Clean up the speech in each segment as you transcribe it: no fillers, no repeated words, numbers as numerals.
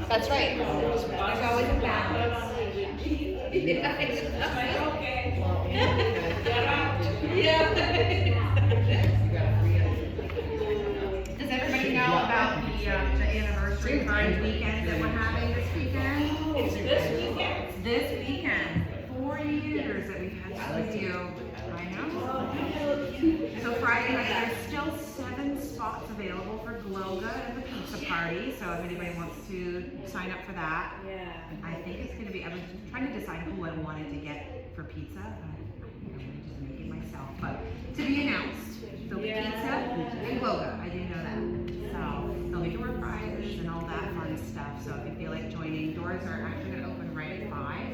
That's right. There's always a balance. Does everybody know about the anniversary Pride weekend that we're having this weekend? It's this weekend. It's this weekend. 4 years that we've had studio. I know. So Friday night, there's still 7 spots available for Gloga and the pizza party. So if anybody wants to sign up for that, Yeah. I think it's gonna be. I was trying to decide who I wanted to get for pizza. I'm gonna just make it myself, but to be announced. There'll be pizza and Gloga. I didn't know that. So there'll be door prizes and all that fun stuff. So if you feel like joining, doors are actually gonna open right at 5.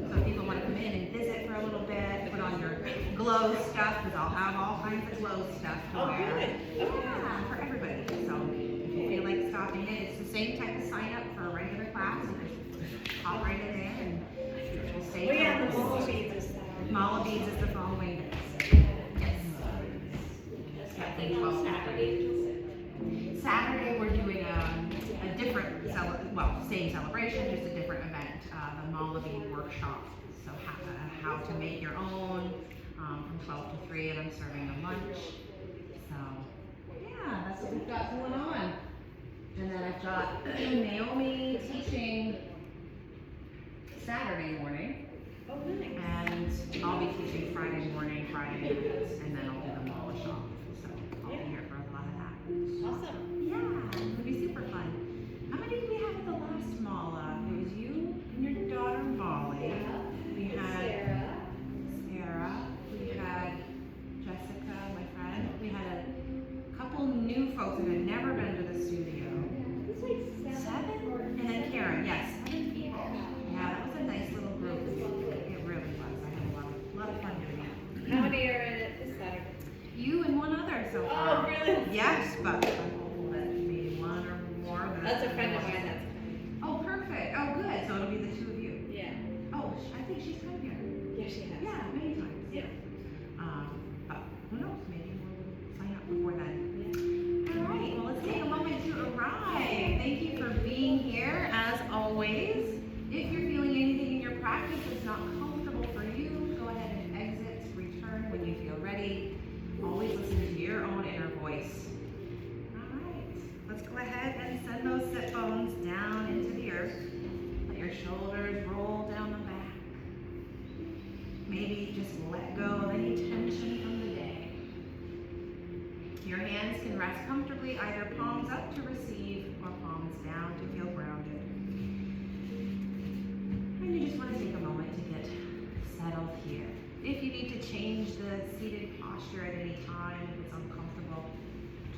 So if people want to come in and visit for a little bit, put on your glow stuff, because I'll have all kinds of glow stuff to wear. Yeah, for everybody. So if you feel like stopping in, it's the same type of sign up for a regular class. You just hop right in there and we'll stay. We have the mall beads is that. Mala beads is the following day. Yes. Saturday we're doing a different, same celebration, just a different event, the Mala bead workshop. So how to make your own from 12 to 3, and I'm serving a lunch. So yeah, that's what we've got going on. And then I've got Naomi teaching Saturday morning. Oh, nice. And I'll be teaching Friday morning, Friday nights, and then I'll do the Mala shop. So I'll be here for a lot of that. Awesome. Yeah, it'll be super fun. How many did we have at the last Mala? It was you and your daughter Molly. We had Sarah. We had Jessica, my friend. We had a couple new folks that had never been to the studio. It's like 7? And then Karen, yes, 7 people. Yeah, that was a nice little group. It really was. I had a lot of fun doing it. How many are in it this Saturday? You and one other so far. Oh, really? Yes, but I'm hopeful that maybe one or more. That's a friend of mine that's coming. Oh, perfect. Oh, good. So it'll be the 2 of you. Yeah. Oh, I think she's come here. Yeah, she has. Yeah, many times. Yeah. But who knows? Maybe we'll sign up before then. All right. Well, let's take a moment to arrive. Thank you for being here, as always. If you're feeling anything in your practice that's not comfortable for you, go ahead and exit, return when you feel ready. Always listen to your own inner voice. All right, let's go ahead and send those sit bones down into the earth. Let your shoulders roll down the back. Maybe just let go of any tension from the day. Your hands can rest comfortably, either palms up to receive or palms down to feel grounded. And you just want to take a moment to get settled here. If you need to change the seated posture at any time, if it's uncomfortable,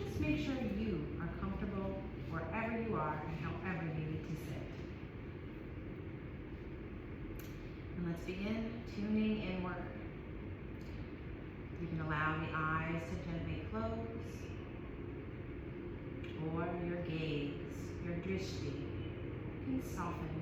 just make sure you are comfortable wherever you are and however you need to sit. And let's begin tuning inward. You can allow the eyes to gently close, or your gaze, your drishti, can soften.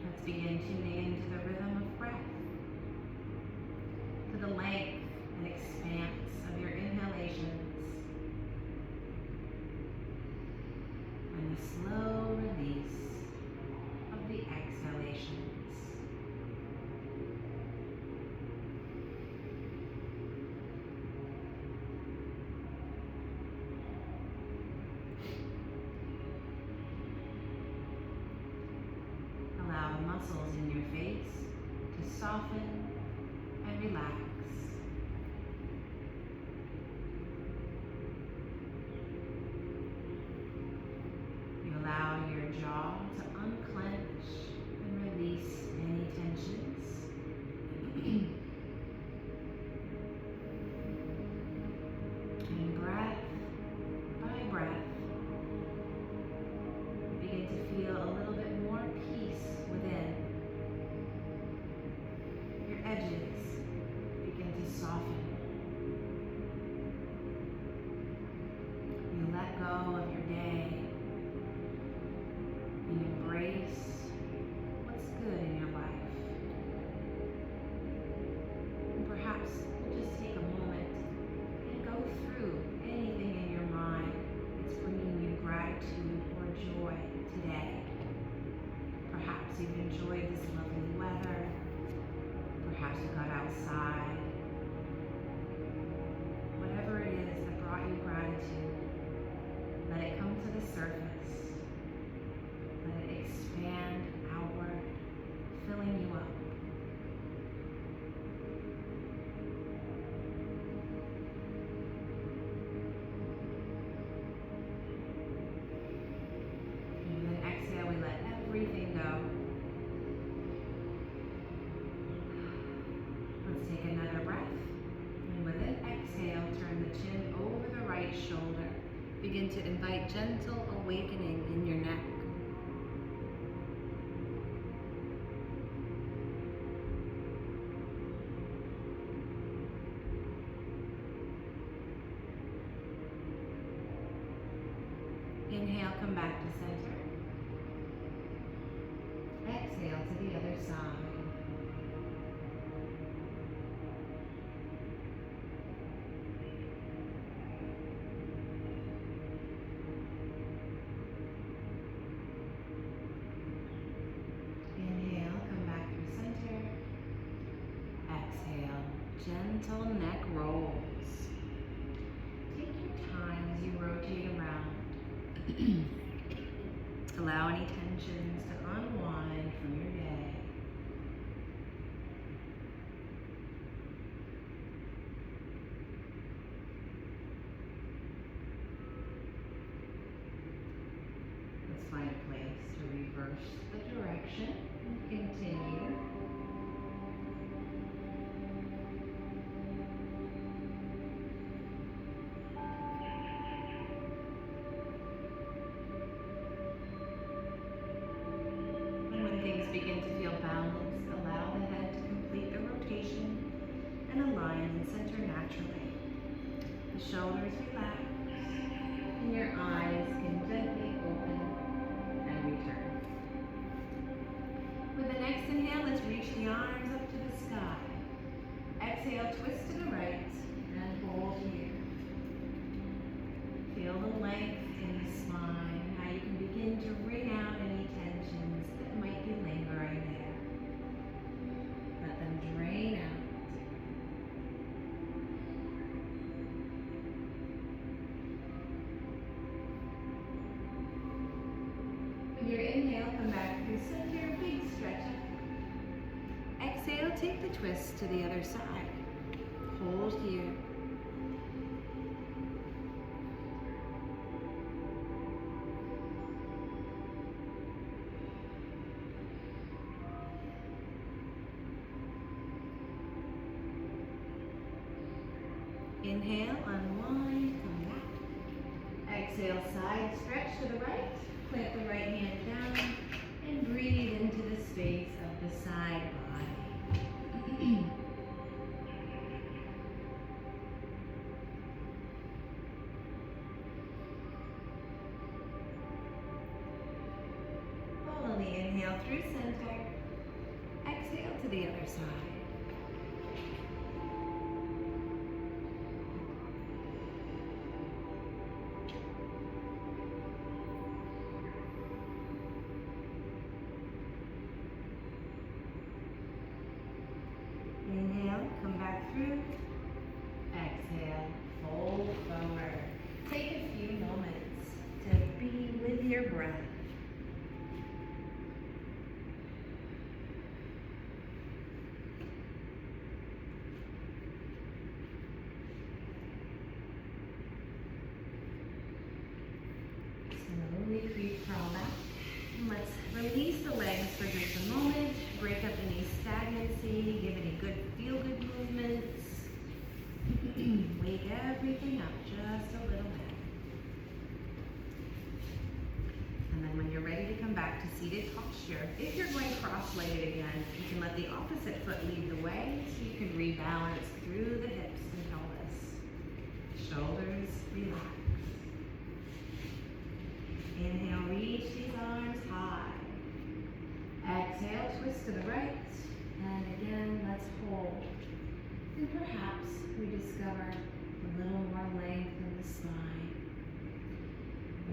Let's begin tuning into the rhythm of breath, to the length and expanse of your inhalations, and the slow release of the exhalations. Allow the muscles in your face to soften and relax. You allow your jaw to unclench and release any tensions. And breath by breath, begin to feel a little bit more peace within. Your edges begin to soften. You let go of your day and embrace what's good in your life. begin to invite gentle awakening in your neck. Inhale, come back to center. Exhale to the other side. Inhale, come back to center. Exhale, gentle neck rolls. Take your time as you rotate around. Allow any tensions to unwind from your day. Let's find a place to reverse the direction and continue. Begin to feel balanced. Allow the head to complete the rotation and align in center naturally. The shoulders relax and your eyes can gently open and return. With the next inhale, let's reach the arms up to the sky. Exhale, twist to the right and hold here. Feel the length in the spine, how you can begin to wring out any tensions that might be lingering there. Let them drain out. With your inhale, come back through center, big stretch up. Exhale, take the twist to the other side. Hold here. Inhale, unwind, come back. Exhale, side stretch to the right. Plant the right hand down and breathe into the space of the side body. Follow the inhale through center. Exhale to the other side. Inhale, come back through. Exhale, fold forward. Take a few moments to be with your breath. Slowly crawl back. And let's release the legs for just a moment. Break up any stagnancy. Give any good feel-good movements. Wake everything up just a little bit. And then when you're ready to come back to seated posture, if you're going cross-legged again, you can let the opposite foot lead the way so you can rebalance through the hips and pelvis. Shoulders relax. Inhale, reach these arms high. Exhale, twist to the right. And again, let's hold. And perhaps we discover a little more length in the spine.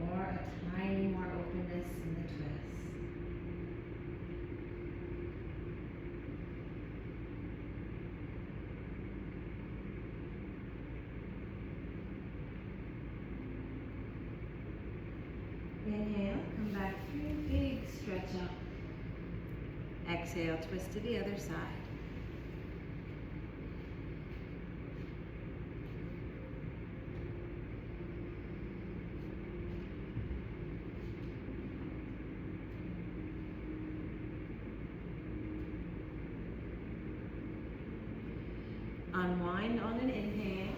Or a tiny more openness in the twist. Inhale, come back through, big stretch up. Exhale, twist to the other side. Unwind on an inhale.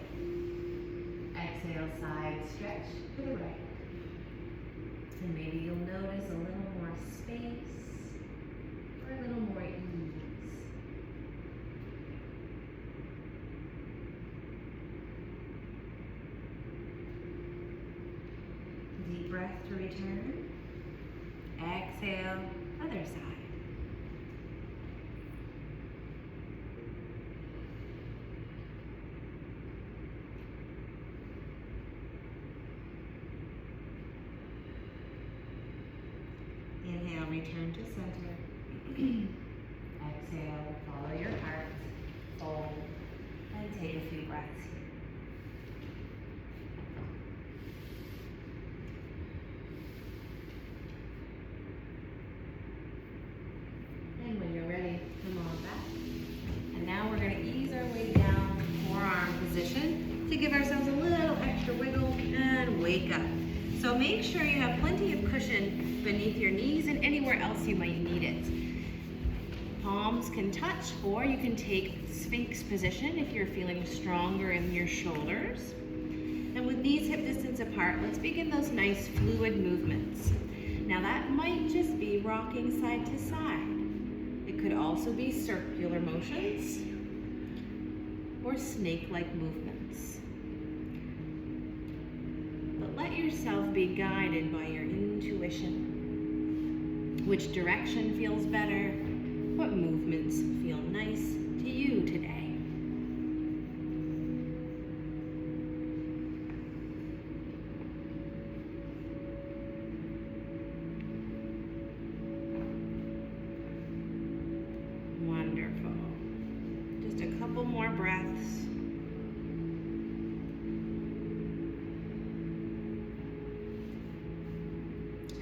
Exhale. exhale, side stretch to the right. And maybe you'll notice a little more space or a little more ease. Deep breath to return. Exhale, other side. Inhale, return to center. Exhale, follow your heart. Fold. And take a few breaths here. And when you're ready, come on back. And now we're going to ease our way down to forearm position to give ourselves a little extra wiggle and wake up. So make sure you have plenty of cushion beneath your knees and anywhere else you might need it. Palms can touch, or you can take Sphinx position if you're feeling stronger in your shoulders. And with knees hip distance apart, let's begin those nice fluid movements. Now that might just be rocking side to side. It could also be circular motions or snake-like movements. But let yourself be guided by your intuition. Which direction feels better? What movements feel nice to you today? Wonderful. Just a couple more breaths.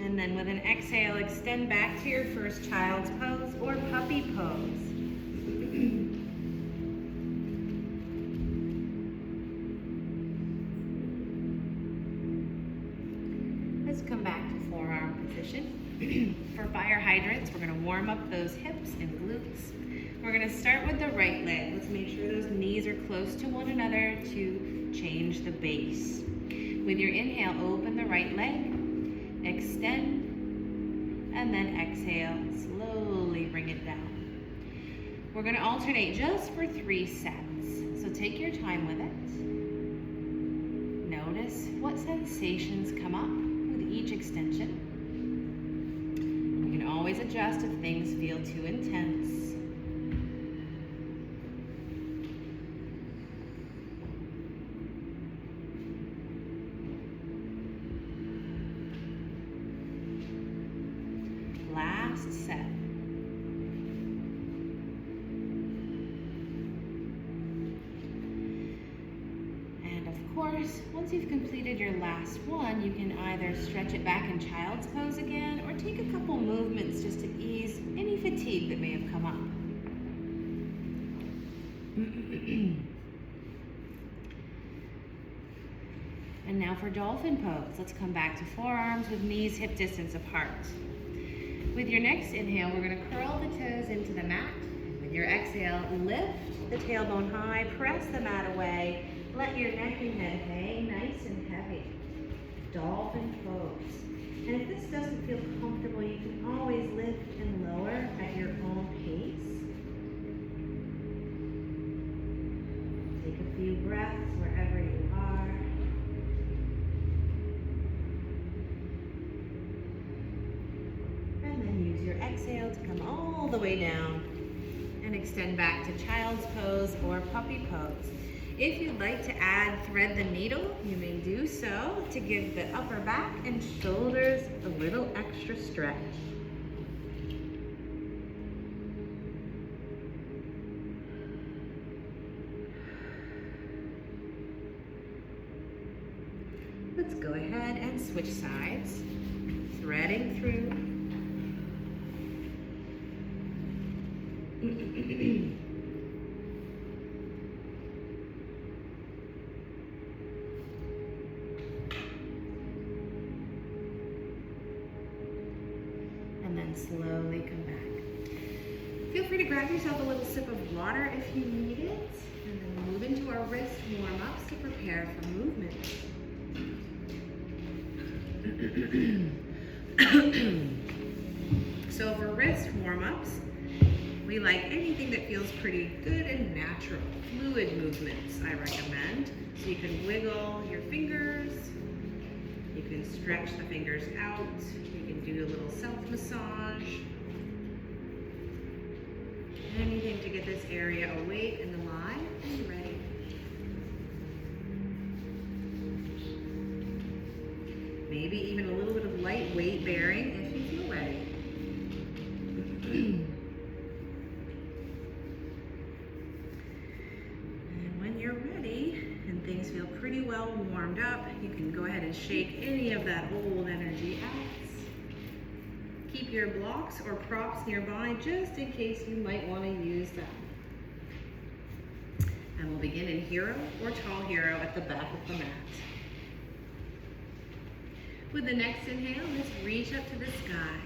And then with an exhale, extend back to your first child's pose or puppy pose. Let's come back to forearm position. For fire hydrants, we're going to warm up those hips and glutes. We're going to start with the right leg. Let's make sure those knees are close to one another to change the base. With your inhale, open the right leg. Extend, and then exhale, slowly bring it down. We're going to alternate just for 3 sets, so take your time with it. Notice what sensations come up with each extension. You can always adjust if things feel too intense. Last set. And of course, once you've completed your last one, you can either stretch it back in child's pose again or take a couple movements just to ease any fatigue that may have come up. And now for dolphin pose. Let's come back to forearms with knees hip distance apart. With your next inhale, we're going to curl the toes into the mat. With your exhale, lift the tailbone high, press the mat away, let your neck and head hang nice and heavy. Dolphin pose. And if this doesn't feel comfortable, you can always lift and lower at your own pace. Take a few breaths wherever you are. Use your exhale to come all the way down and extend back to child's pose or puppy pose. If you'd like to add thread the needle, you may do so to give the upper back and shoulders a little extra stretch. Let's go ahead and switch sides, threading through. And then slowly come back. Feel free to grab yourself a little sip of water if you need it, and then move into our our wrist warm-ups to prepare for movement. So for wrist warm-ups, we like anything that feels pretty good and natural. Fluid movements, I recommend. So you can wiggle your fingers, you can stretch the fingers out, you can do a little self-massage. Anything to get this area awake and alive and ready. Maybe even a little bit of light weight bearing if you feel ready. And when you're ready and things feel pretty well warmed up, you can go ahead and shake any of that old energy out. Keep your blocks or props nearby just in case you might want to use them. And we'll begin in hero or tall hero at the back of the mat. With the next inhale, just reach up to the sky.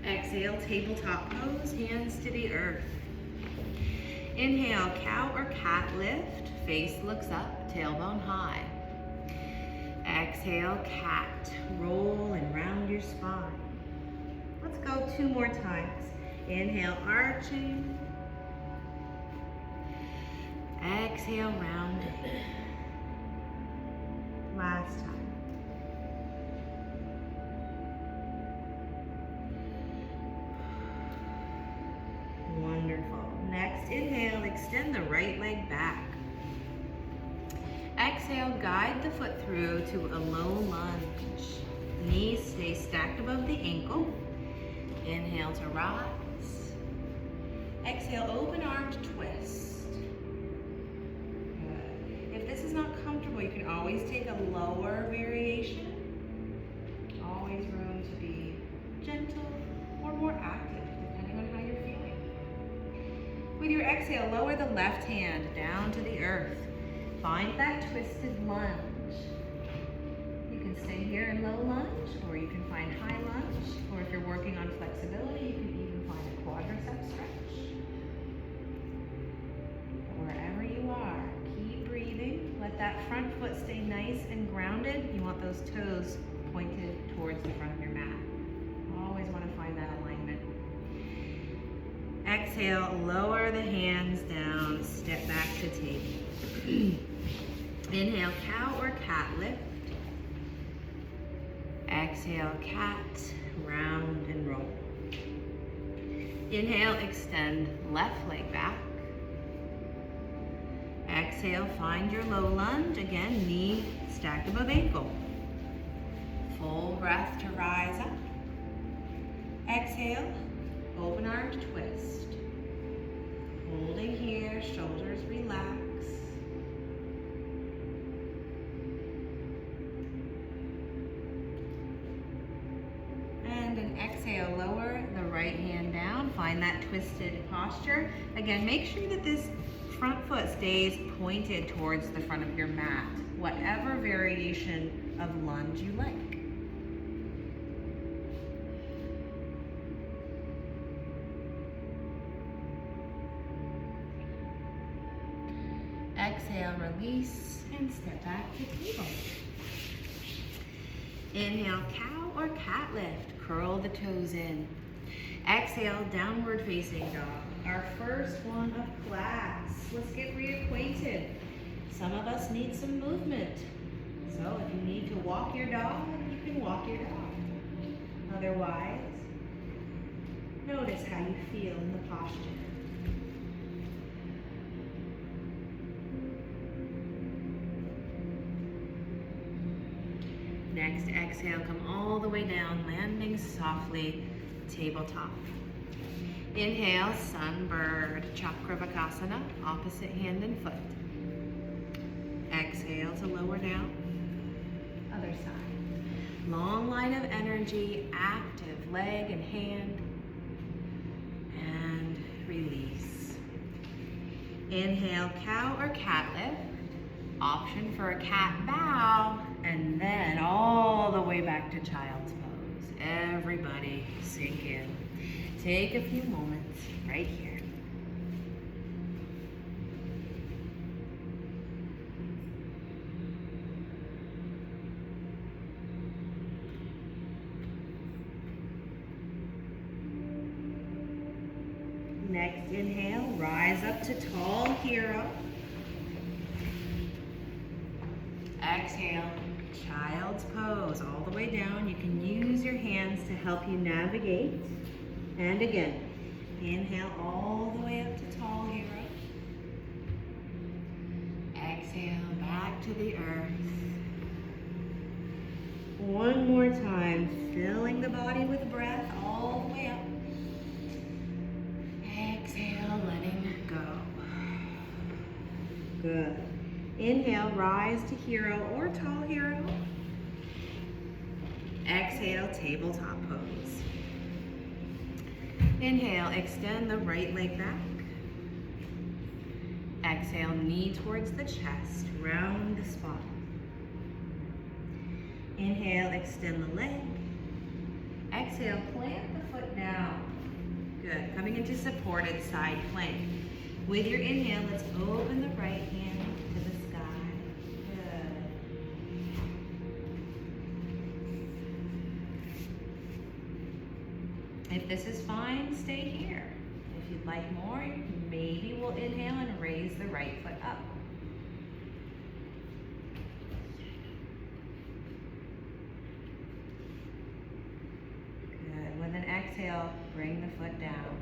Exhale, tabletop pose, hands to the earth. Inhale, cow or cat lift, face looks up, tailbone high. Exhale, cat, roll and round your spine. Let's go 2 more times. Inhale, arching. Exhale, rounding. Last time. Wonderful. Next, inhale, extend the right leg back. Exhale, guide the foot through to a low lunge. Knees stay stacked above the ankle. Inhale to rise. Exhale, open arms, twist. Good. If this is not comfortable, you can always take a lower variation. Always room to be gentle or more active, depending on how you're feeling. With your exhale, lower the left hand down to the earth. Find that twisted lunge. You can stay here in low lunge, or you can find high lunge, or if you're working on flexibility, you can even find a quadricep stretch. Wherever you are, keep breathing. Let that front foot stay nice and grounded. You want those toes pointed towards the front of your mat. Always want to find that alignment. Exhale, lower the hands down, step back to table. Inhale, cow or cat lift. Exhale, cat, round and roll. Inhale, extend left leg back. Exhale, find your low lunge. Again, knee stacked above ankle. Full breath to rise up. Exhale, open arms, twist. Holding here, shoulders relax. And an exhale, lower the right hand down. Find that twisted posture. Again, make sure that this front foot stays pointed towards the front of your mat, whatever variation of lunge you like. Exhale, release, and step back to table. Inhale, cow or cat lift. Curl the toes in. Exhale, downward facing dog. Our first one of class. Let's get reacquainted. Some of us need some movement. So if you need to walk your dog, you can walk your dog. Otherwise, notice how you feel in the posture. Next, exhale, come all the way down, landing softly, tabletop. Inhale, sunbird, Chakravakasana, opposite hand and foot. Exhale to lower down, other side. Long line of energy, active leg and hand, and release. Inhale, cow or cat lift. Option for a cat bow, and then all the way back to child's pose. Everybody sink in. Take a few moments right here. rise up to tall hero. Exhale, child's pose all the way down. You can use your hands to help you navigate. And again, inhale all the way up to tall hero. Exhale, back to the earth. One more time, filling the body with breath all the way up. Exhale, letting go. Good. Inhale, rise to hero or tall hero. Exhale, tabletop pose. Inhale, extend the right leg back. Exhale, knee towards the chest, round the spine. Inhale, extend the leg. Exhale, plant the foot down. Good. Coming into supported side plank. With your inhale, let's open the right hand to the sky. Good. If this is fine, stay here. If you'd like more, maybe we'll inhale and raise the right foot up. Exhale, bring the foot down.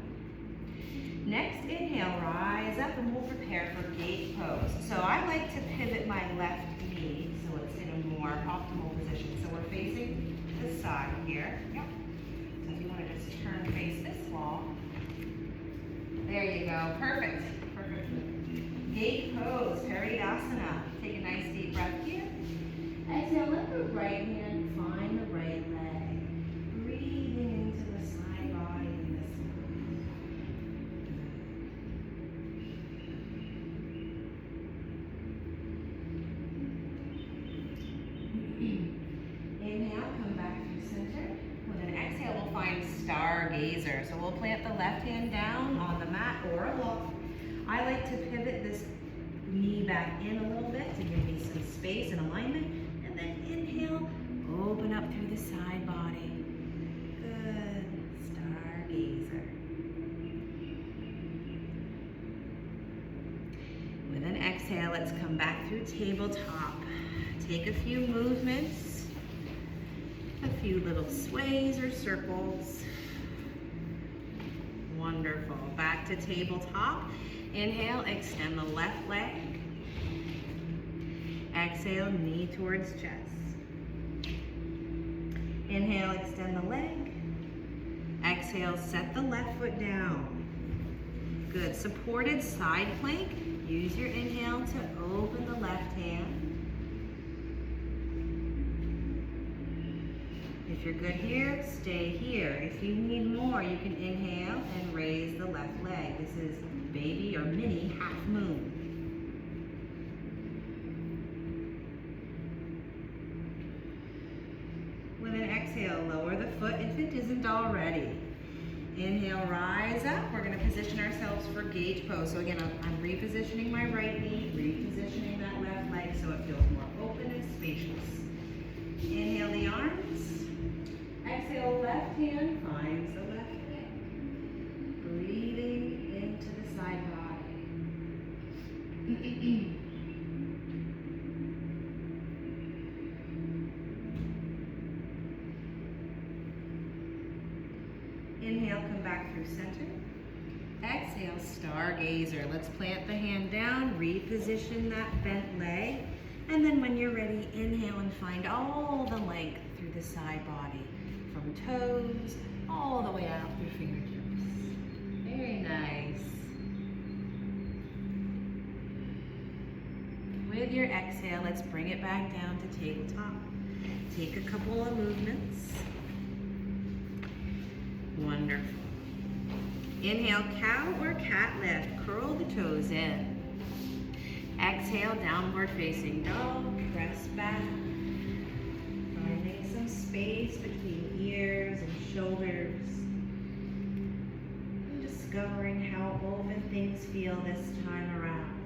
Next, inhale, rise up and we'll prepare for gate pose. So I like to pivot my left knee so it's in a more optimal position. So we're facing the side here. Yep. So if you want to just turn face this wall. There you go. Perfect. Perfect. Gate pose, Vinyasa. Take a nice deep breath here. Exhale, let the right hand find the right leg. Breathing into the side body in this Inhale, come back through center. With an exhale, we'll find stargazer. So we'll plant the left hand down on the mat or a block. I like to pivot this knee back in a little bit to give me some space and alignment. And then inhale, open up through the side body. Good. Stargazer. With an exhale, let's come back through tabletop. Take a few movements, a few little sways or circles. Wonderful. Back to tabletop. Inhale, extend the left leg. Exhale, knee towards chest. Inhale, extend the leg. Exhale, set the left foot down. Good. Supported side plank. Use your inhale to open the left hand. If you're good here, stay here. If you need more, you can inhale and raise the left leg. This is baby or mini half moon. With an exhale, lower the foot if it isn't already. Inhale, rise up. We're going to position ourselves for gate pose. So again, I'm repositioning my right knee, repositioning that left leg so it feels more open and spacious. Inhale the arms. Exhale, left hand finds the left leg. Breathing into the side body. Inhale, come back through center. Exhale, stargazer. Let's plant the hand down, reposition that bent leg. And then when you're ready, inhale and find all the length through the side body. From toes all the way out through fingertips. Very nice. With your exhale, let's bring it back down to tabletop. Take a couple of movements. Wonderful. Inhale, cow or cat lift. Curl the toes in. Exhale, downward facing dog. Press back. Finding some space between ears and shoulders. And discovering how open things feel this time around.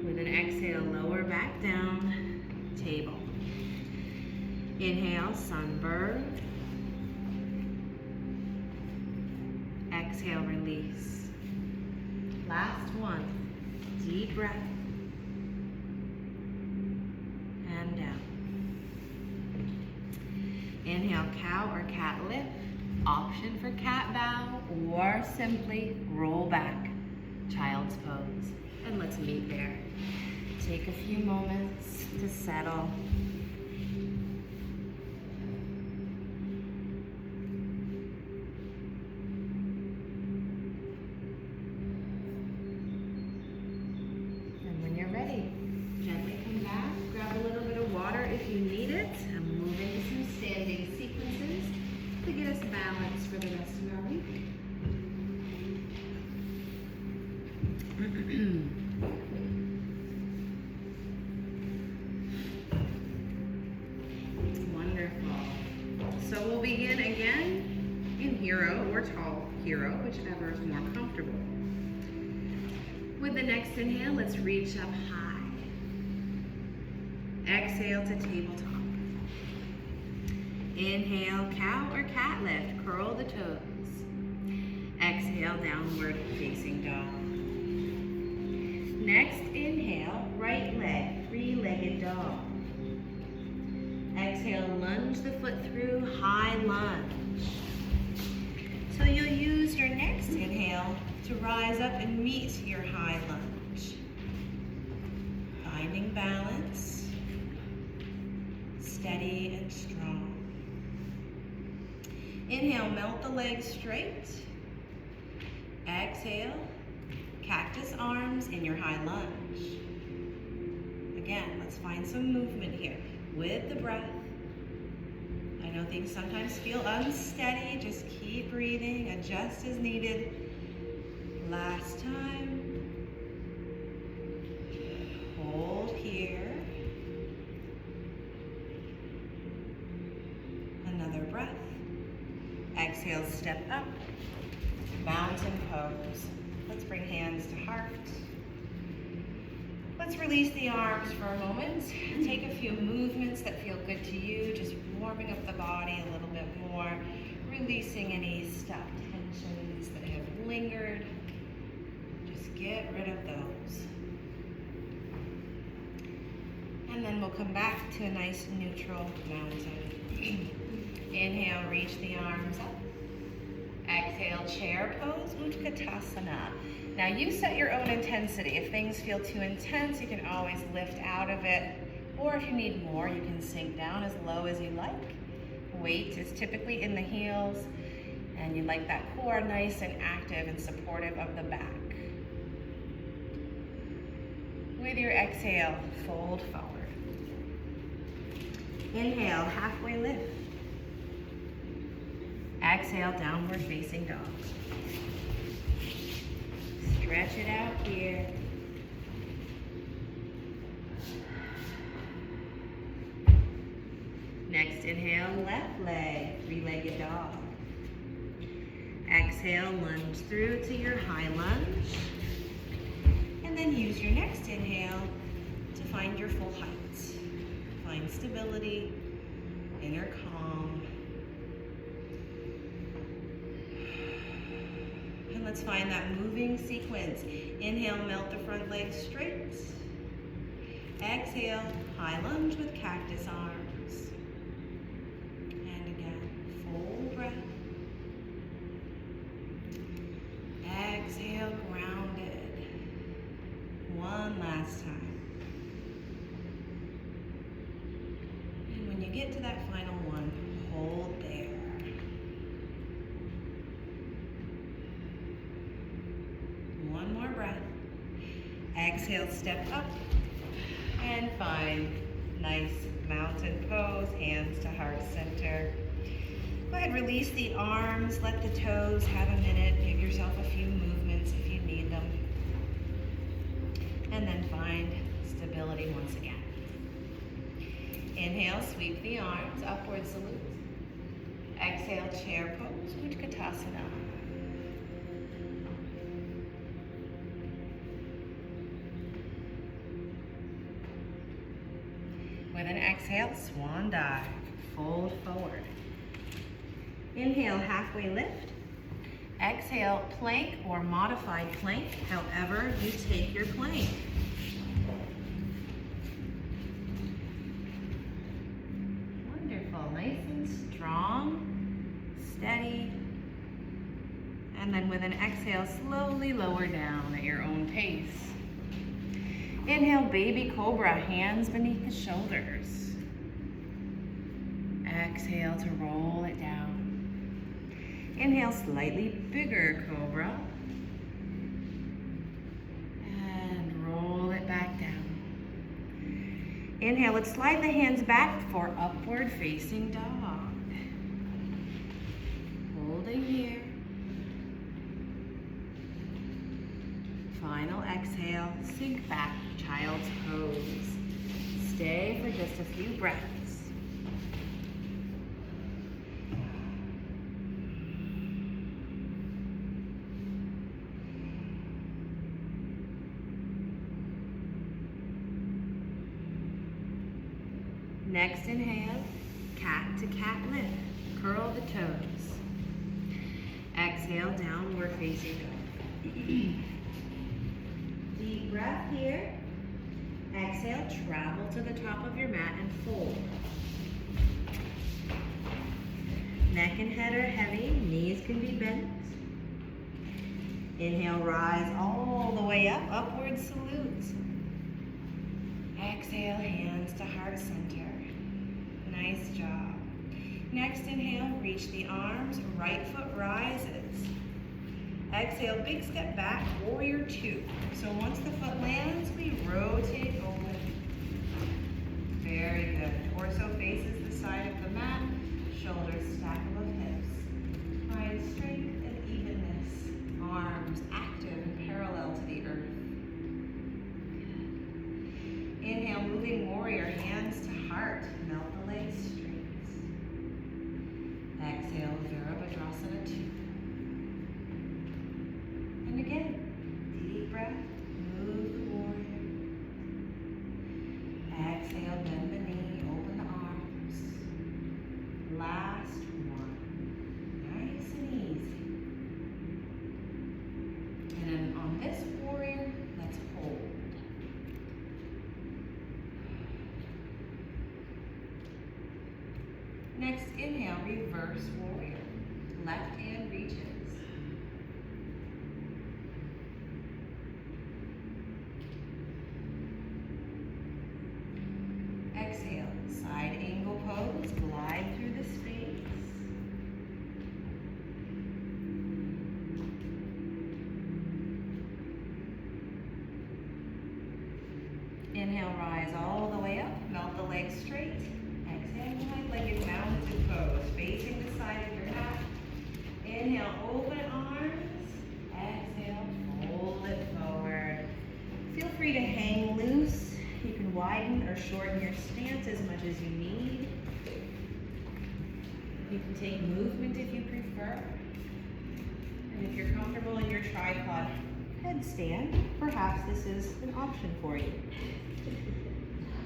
With an exhale, lower back down, table. Inhale, sunbird. Exhale, release. Last one. Deep breath. And down. Inhale, cow or cat lift. Option for cat bow or simply roll back. Child's pose. And let's meet there. Take a few moments to settle. And when you're ready, gently come back, grab a little bit of water if you need it, and move into some standing sequences to get us balanced for the rest of our week. Wonderful. So we'll begin again in hero or tall hero, whichever is more comfortable. With the next inhale, let's reach up high. Exhale to tabletop. Inhale, cow or cat lift, curl the toes. Exhale, downward facing dog. Next inhale, right leg, three-legged dog. Exhale, lunge the foot through, high lunge. So you'll use your next inhale to rise up and meet your high lunge. Finding balance, steady and strong. Inhale, melt the legs straight. Exhale, cactus arms in your high lunge. Again, let's find some movement here with the breath. I know things sometimes feel unsteady. Just keep breathing, adjust as needed. Last time. Hold here. Another breath. Exhale, step up. Mountain pose. Let's bring hands to heart. Let's release the arms for a moment. Take a few movements that feel good to you, just warming up the body a little bit more, releasing any stuck tensions that have lingered. Just get rid of those. And then we'll come back to a nice neutral mountain. Inhale, reach the arms up. Exhale, chair pose, Utkatasana. Now you set your own intensity. If things feel too intense, you can always lift out of it. Or if you need more, you can sink down as low as you like. Weight is typically in the heels, and you like that core nice and active and supportive of the back. With your exhale, fold forward. Inhale, halfway lift. Exhale, downward facing dog. Stretch it out here. Next inhale, left leg, three-legged dog. Exhale, lunge through to your high lunge. And then use your next inhale to find your full height. Find stability, inner calm. And let's find that moving sequence. Inhale, melt the front leg straight. Exhale, high lunge with cactus arms. And again, full breath. Exhale, grounded. One last time. And when you get to that final one, hold there. One more breath. Exhale, step up and find nice mountain pose, hands to heart center. Go ahead, release the arms, let the toes have a minute, give yourself a few movements if you need them. And then find stability once again. Inhale, sweep the arms, upward salute. Exhale, chair pose, Utkatasana. With an exhale, swan dive, fold forward. Inhale, halfway lift. Exhale, plank or modified plank, however you take your plank. Wonderful, nice and strong, steady. And then with an exhale, slowly lower down at your own pace. Inhale, baby cobra, hands beneath the shoulders. Exhale to roll it down. Inhale, slightly bigger cobra. And roll it back down. Inhale, let's slide the hands back for upward facing dog. Holding here. Final exhale, sink back, child's pose. Stay for just a few breaths. Next inhale, cat to cat lift. Curl the toes. Exhale, downward facing dog. Deep breath here. Exhale, travel to the top of your mat and fold. Neck and head are heavy, knees can be bent. Inhale, rise all the way up, upward salute. Exhale, hands to heart center. Nice job. Next inhale, reach the arms, right foot rises. Exhale, big step back, warrior two. So once the foot lands, we rotate open. Very good. Torso faces the side of the mat, shoulders stack above hips. Find strength and evenness. Arms active and parallel to the earth. Good. Inhale, moving warrior, hands to heart. Melt the legs straight. Exhale, Virabhadrasana 2. And again, deep breath, move the warrior. Exhale, bend the knee, open the arms. Last one. Nice and easy. And then on this warrior, let's hold. Next inhale, reverse warrior. Left hand reaches. Exhale, side angle pose, glide through the space. Inhale, rise all the way up, melt the legs straight. Exhale, wide-legged mountain pose, facing the side of your mat. Inhale, open arms. Exhale, fold it forward. Feel free to hang loose. You can widen or shorten your stance as much as you need. You can take movement if you prefer. And if you're comfortable in your tripod headstand, perhaps this is an option for you.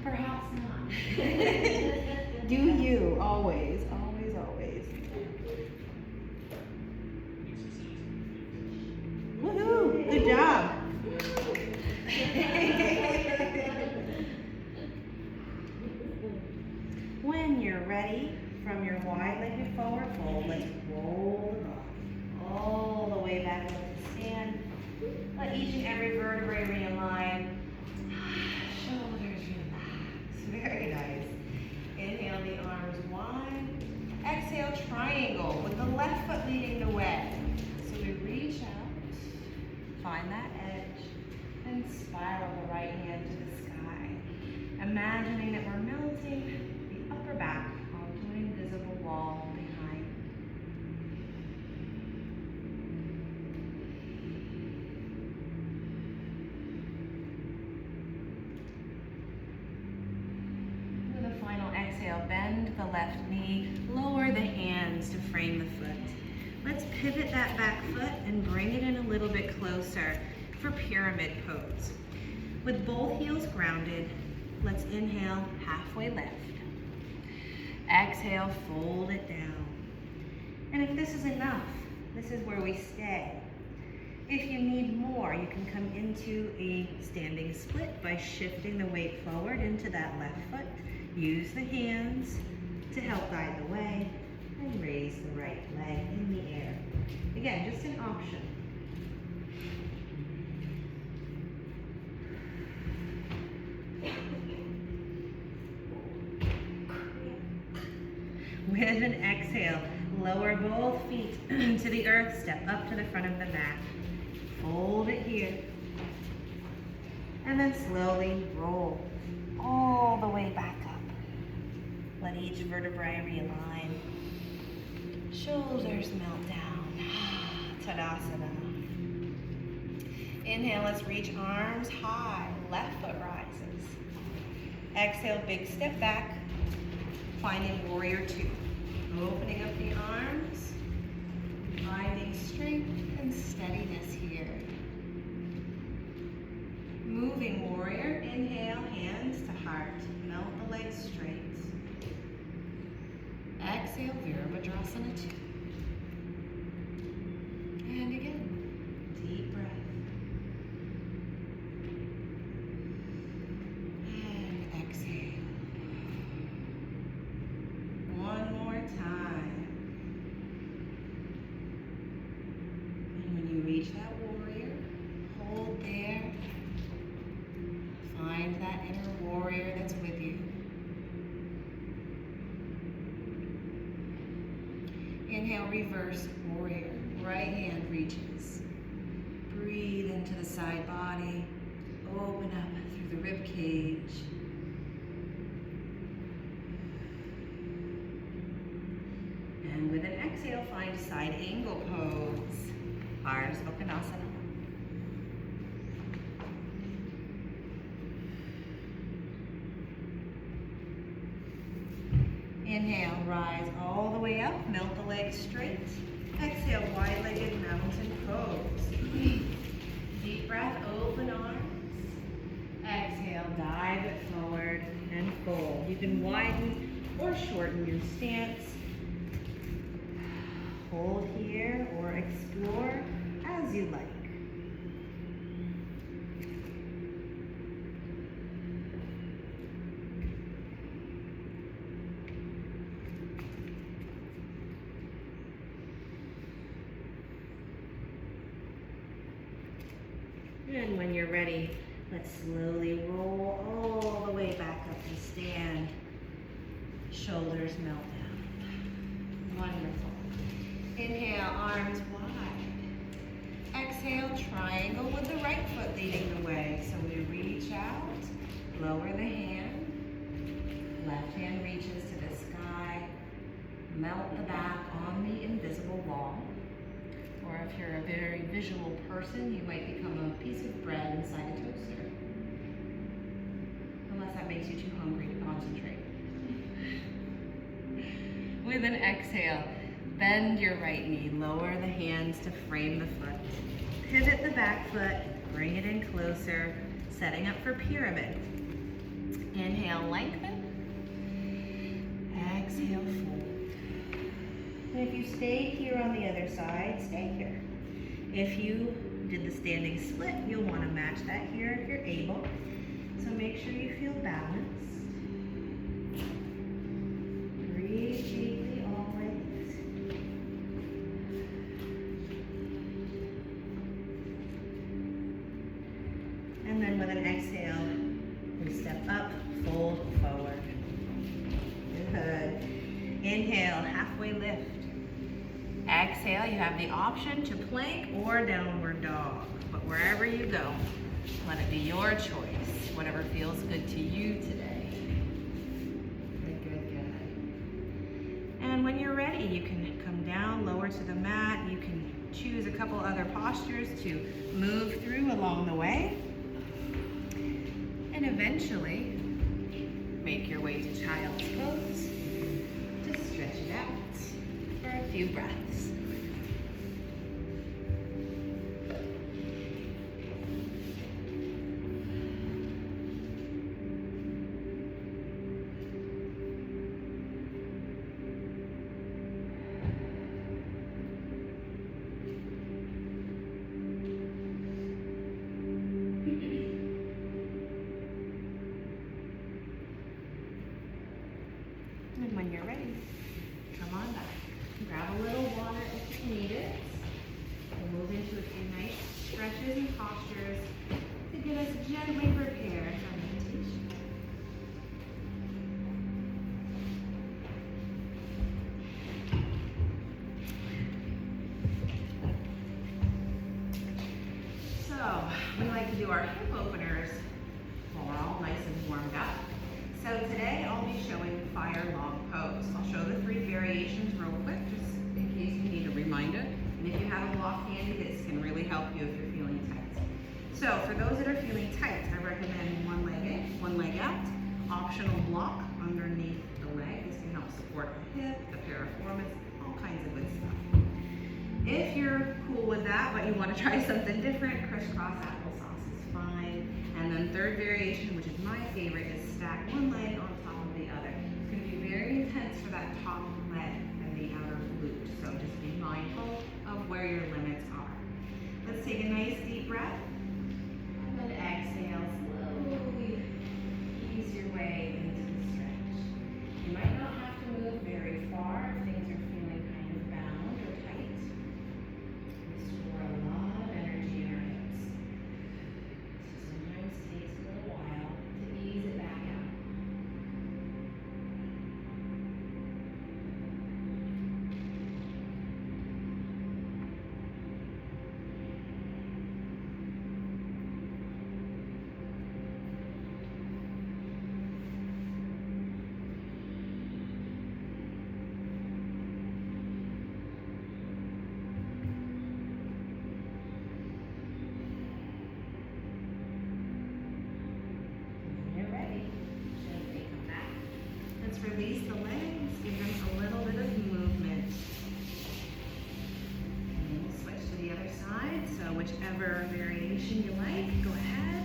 Perhaps not. Do you, always, always, always. Woohoo, good job. When you're ready, from your wide-legged forward fold, let's roll it off. All the way back up to stand. Let each and every vertebrae realign. Shoulders relax. Very nice. Inhale the arms wide. Exhale, triangle with the left foot leading the way. So we reach out, find that edge, and spiral the right hand to the sky. Imagining that we're melting the upper back onto an invisible wall behind. With a final exhale, bend the left knee, lower the hands to frame the foot. Let's pivot that back foot and bring it in a little bit closer for pyramid pose. With both heels grounded, let's inhale, halfway lift. Exhale, fold it down. And if this is enough, This is where we stay. If you need more, you can come into a standing split by shifting the weight forward into that left foot. Use the hands to help guide the way, and raise the right leg in the air. Again, just an option. With an exhale, lower both feet to the earth, step up to the front of the mat. Hold it here. And then slowly roll all the way back up. Let each vertebrae realign. Shoulders melt down. Tadasana. Inhale, let's reach arms high. Left foot rises. Exhale, big step back. Finding warrior two. Opening up the arms. Finding strength and steadiness here. Moving warrior. Inhale, hands to heart. Melt the legs straight. Exhale, Virabhadrasana 2. And again, deep breath. And exhale. One more time. And when you reach that warrior, hold there. Find that inner warrior that's with you. Inhale, reverse warrior. Right hand reaches. Breathe into the side body. Open up through the rib cage. And with an exhale, find side angle pose. Ardha Uttanasana. Inhale, rise all the way up, melt the legs straight. Exhale, wide-legged mountain pose. Deep breath, open arms. Exhale, dive it forward and fold. You can widen or shorten your stance. Hold here or explore as you like. And when you're ready, let's slowly roll all the way back up to stand. Shoulders melt down. Wonderful. Inhale, arms wide. Exhale, triangle with the right foot leading the way. So we reach out, lower the hand. Left hand reaches to the sky. Melt the back on the invisible wall. Or if you're a very visual person, you might become a piece of bread inside a toaster. Unless that makes you too hungry to concentrate. With an exhale, bend your right knee, lower the hands to frame the foot. Pivot the back foot, bring it in closer, setting up for pyramid. Inhale, lengthen. Exhale, fold. And if you stayed here on the other side, stay here. If you did the standing split, you'll want to match that here if you're able. So make sure you feel balanced. Breathe deeply always. And then with an exhale, we step up, fold forward. Good. Inhale, halfway lift. Exhale, you have the option to plank or downward dog, but wherever you go, let it be your choice, whatever feels good to you today. Good, good, good. And when you're ready, you can come down, lower to the mat. You can choose a couple other postures to move through along the way. And eventually, make your way to child's pose. Just stretch it out for a few breaths. So, we like to do our hip openers while we're all nice and warmed up. So today I'll be showing fire log pose. I'll show the 3 variations real quick, just in case you need a reminder. And if you have a block handy, this can really help you if you're feeling tight. So for those that are feeling tight, I recommend one leg in, one leg out. Optional block underneath the leg. This can help support the hip, the piriformis, all kinds of good stuff. If you're cool with that, but you want to try something different, crisscross applesauce is fine. And then third variation, which is my favorite, is stack one leg on top of the other. It's going to be very intense for that top leg and the outer glute. So just be mindful of where your limits are. Let's take a nice deep breath. And then exhale slowly. Ease your way into the stretch. You might not have to move very far if things are feeling kind of bound or tight. We store a lot of energy in our hips. So sometimes it takes a little while to ease it back out. Release the legs, give them a little bit of movement. And then we'll switch to the other side. So whichever variation you like, go ahead.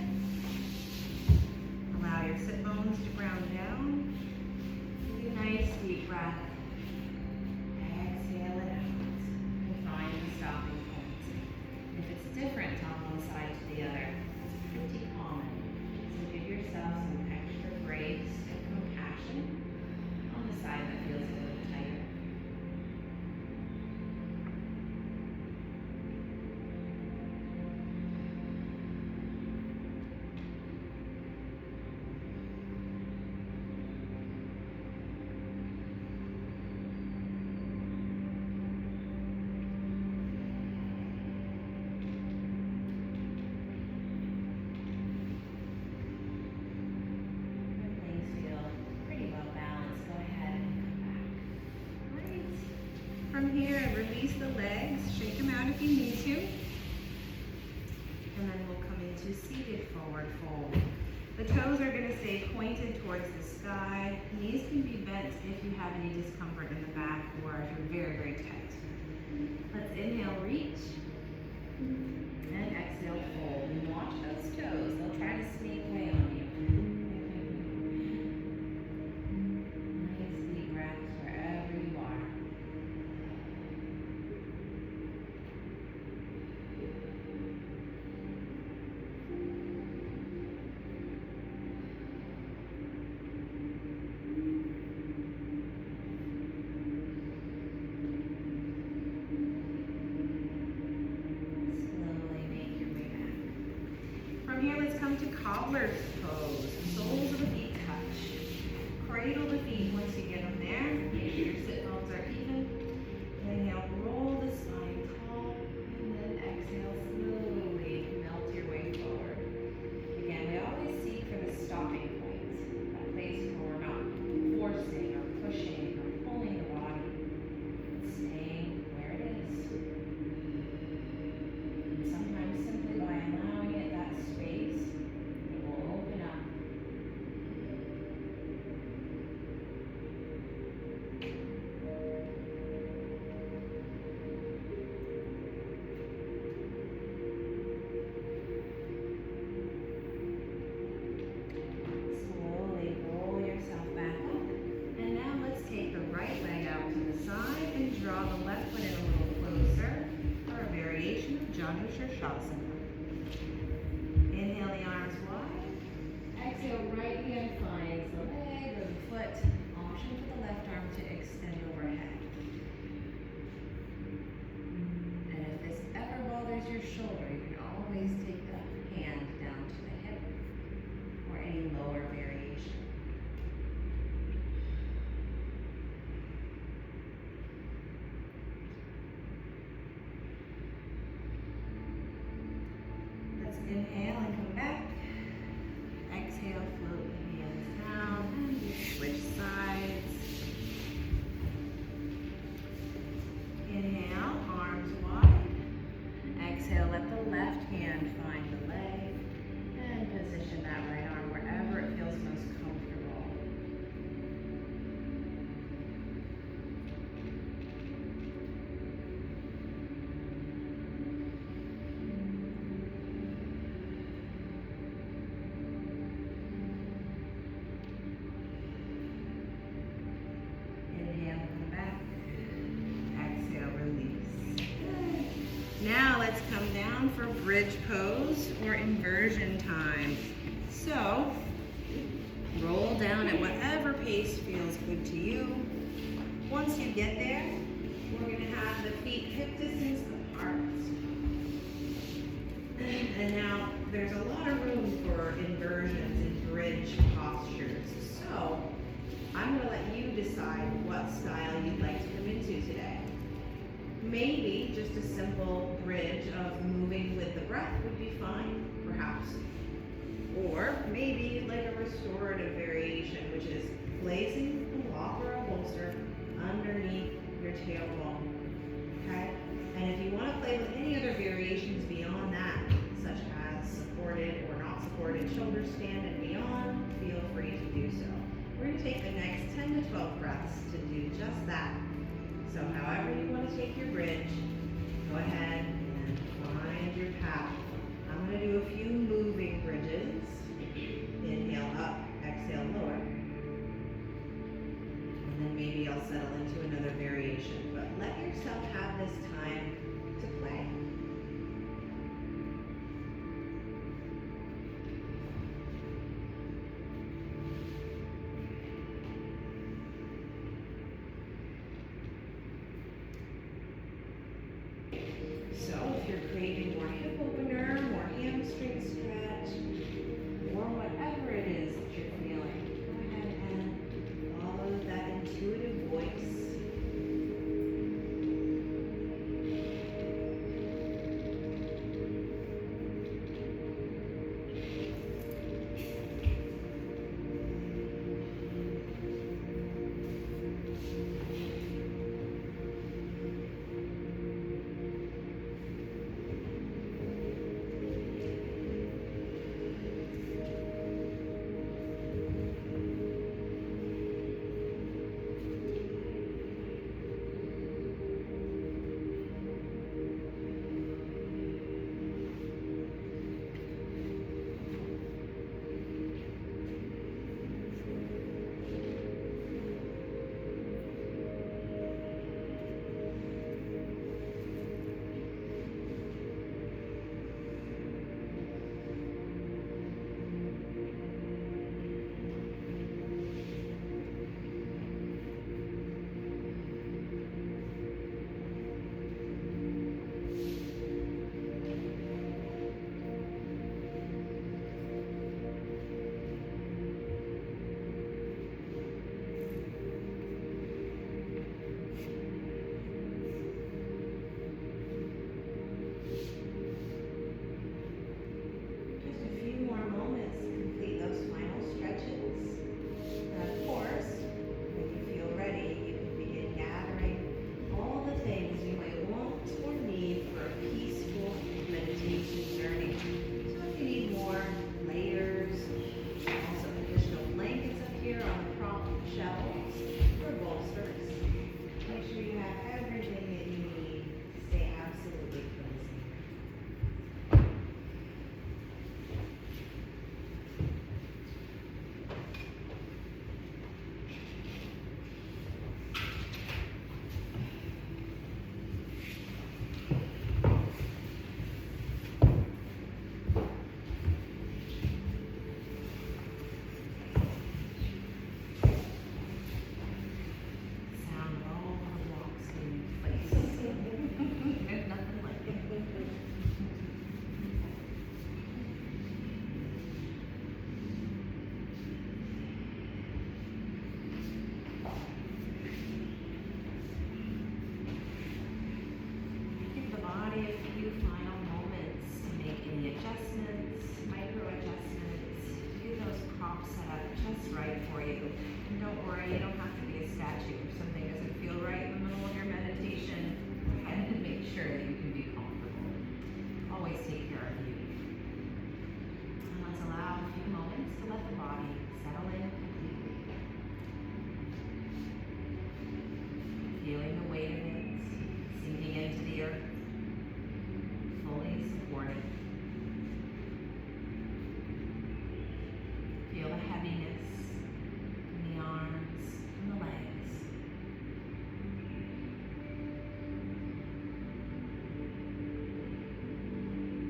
Allow your sit bones to ground down. Take a nice deep breath. Exhale it out. And find the stopping point. If it's different on one side to the other, it's pretty common. So give yourself some extra grace and compassion on the side that feels a little tighter. From here, release the legs, shake them out if you need to. And then we'll come into seated forward fold. The toes are going to stay pointed towards the sky. Knees can be bent if you have any discomfort in the back or if you're very, very tight. Let's inhale, reach. And exhale, fold. And watch those toes. They'll try to sneak away on you. Nice deep breaths wherever you are. Here, let's come to cobbler's pose. Soles of the feet touch. Cradle the feet once you get them there. Make sure your sit bones are even. Inhale, roll the spine tall. And then exhale, slowly melt your way forward. Again, we always seek for the stopping point. That place where we're not forcing or pushing or pulling the body. But staying where it is. And sometimes simply by allowing it that space, it will open up. Slowly roll yourself back up. And now let's take the right leg out to the side and draw the left foot in a little closer for a variation of Janushirshasana. Inhale the arms wide. Exhale, right hand finds the leg or the foot. Option for the left arm to extend overhead. And if this ever bothers your shoulder, you can always take the hand down to the hip or any lower variation. inhale and come back. Exhale, float the hands down. Switch sides. Inhale, arms wide. Exhale, let the left hand find the leg. And position that right arm wherever it feels most comfortable. Inhale, come back. Exhale, release. Now let's come down for bridge pose or inversion time. So, roll down at whatever pace feels good to you. Once you get there, we're going to have the feet hip distance apart. And now there's a lot of room for inversions and bridge postures. So, I'm going to let you decide what style you'd like to come into today. Maybe just a simple bridge of moving with the breath would be fine, perhaps. Or maybe like a restorative variation, which is placing a block or a bolster underneath your tailbone. Okay? And if you want to play with any other variations beyond that, such as supported or not supported shoulder stand and beyond, feel free to do so. We're going to take the next 10 to 12 breaths to do just that. So however you want to take your bridge, go ahead and find your path. I'm going to do a few moving bridges. Inhale up, exhale lower. And then maybe I'll settle into another variation. But let yourself have this time to play. So if you're craving more hip opener, more hamstring stretch, or whatever it is that you're feeling, go ahead and follow that intuitive voice. you. And don't worry, you don't have to be a statue. If something doesn't feel right in the middle of your meditation, and make sure that you can be comfortable. Always take care of you. And let's allow a few moments to let the body settle in completely. Feeling the weight of it sinking into the earth, fully supported. Feel the heaviness in the arms and the legs.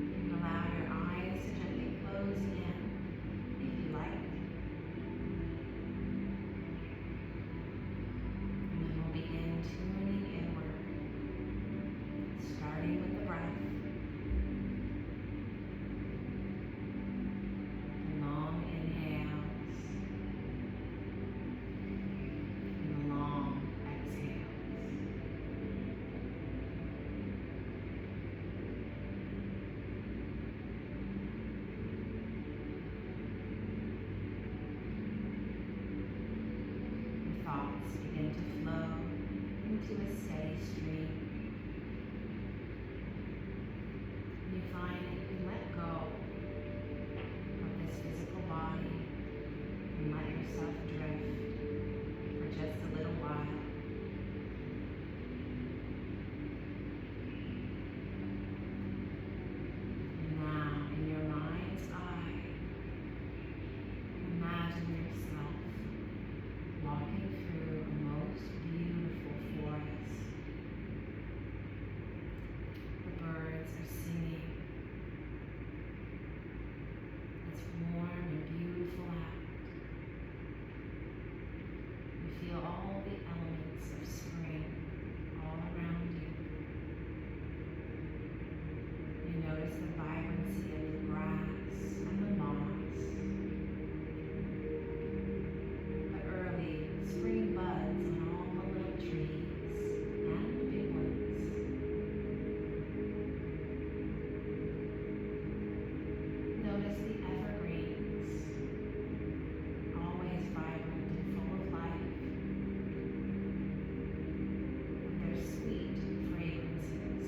You can allow your eyes to gently close in if you like. And then we'll begin tuning inward, starting with the breath. Long inhales and long exhales. Your thoughts begin to flow into a steady stream. You find that you can let go of this physical body and let yourself drift for just a little while. And now, in your mind's eye, imagine yourself walking through a most beautiful forest. The birds are singing. It's warm and beautiful out. You feel all the elements of spring all around you. You notice the vibrancy of the grass and the moss, the early spring buds on all the little trees and the big ones. Notice the evergreens, always vibrant and full of life, with their sweet fragrances.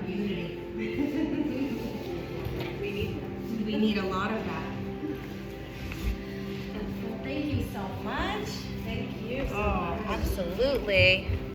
unity. We need We need a lot of that. Thank you so much. Thank you so Oh, much. Absolutely.